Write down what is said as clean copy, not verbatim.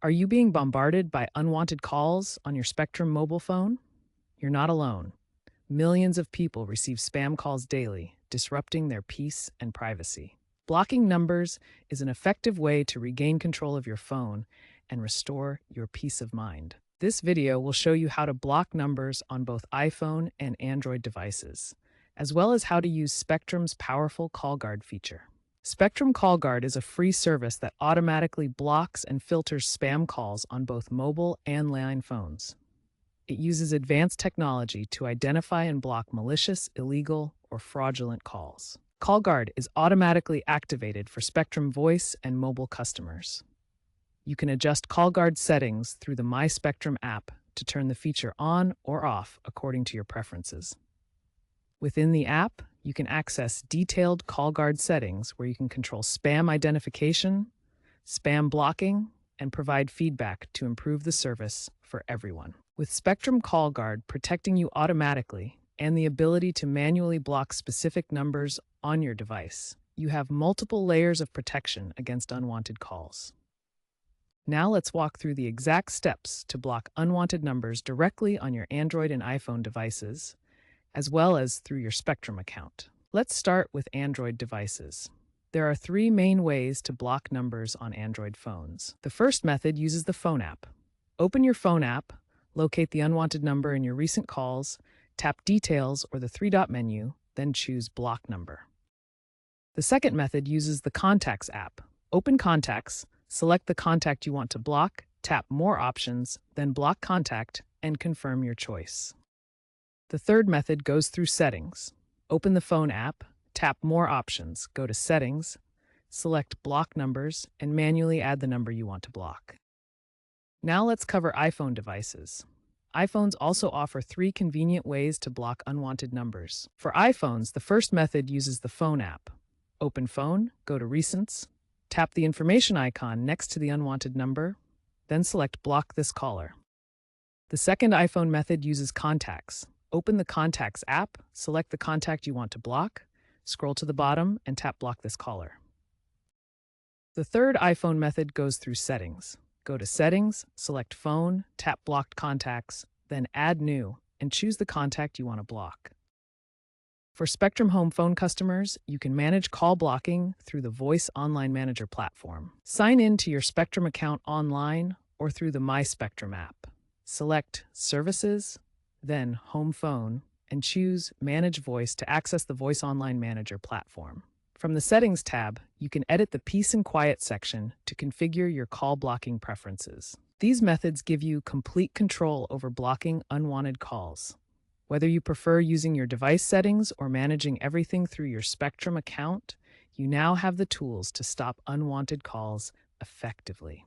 Are you being bombarded by unwanted calls on your Spectrum mobile phone? You're not alone. Millions of people receive spam calls daily, disrupting their peace and privacy. Blocking numbers is an effective way to regain control of your phone and restore your peace of mind. This video will show you how to block numbers on both iPhone and Android devices, as well as how to use Spectrum's powerful Call Guard feature. Spectrum Call Guard is a free service that automatically blocks and filters spam calls on both mobile and landline phones. It uses advanced technology to identify and block malicious, illegal, or fraudulent calls. Call Guard is automatically activated for Spectrum voice and mobile customers. You can adjust Call Guard settings through the My Spectrum app to turn the feature on or off according to your preferences. Within the app, you can access detailed Call Guard settings where you can control spam identification, spam blocking, and provide feedback to improve the service for everyone. With Spectrum Call Guard protecting you automatically and the ability to manually block specific numbers on your device, you have multiple layers of protection against unwanted calls. Now let's walk through the exact steps to block unwanted numbers directly on your Android and iPhone devices, as well as through your Spectrum account. Let's start with Android devices. There are three main ways to block numbers on Android phones. The first method uses the phone app. Open your phone app, locate the unwanted number in your recent calls, tap Details or the three-dot menu, then choose Block Number. The second method uses the Contacts app. Open Contacts, select the contact you want to block, tap More Options, then Block Contact, and confirm your choice. The third method goes through Settings. Open the phone app, tap More Options, go to Settings, select Block Numbers, and manually add the number you want to block. Now let's cover iPhone devices. iPhones also offer three convenient ways to block unwanted numbers. For iPhones, the first method uses the phone app. Open Phone, go to Recents, tap the information icon next to the unwanted number, then select Block this caller. The second iPhone method uses Contacts. Open the Contacts app, select the contact you want to block, scroll to the bottom, and tap Block this caller. The third iPhone method goes through Settings. Go to Settings, select Phone, tap Blocked Contacts, then Add New, and choose the contact you want to block. For Spectrum Home phone customers, you can manage call blocking through the Voice Online Manager platform. Sign in to your Spectrum account online or through the My Spectrum app. Select Services, then Home Phone, and choose Manage Voice to access the Voice Online Manager platform. From the Settings tab, you can edit the Peace and Quiet section to configure your call blocking preferences. These methods give you complete control over blocking unwanted calls. Whether you prefer using your device settings or managing everything through your Spectrum account, you now have the tools to stop unwanted calls effectively.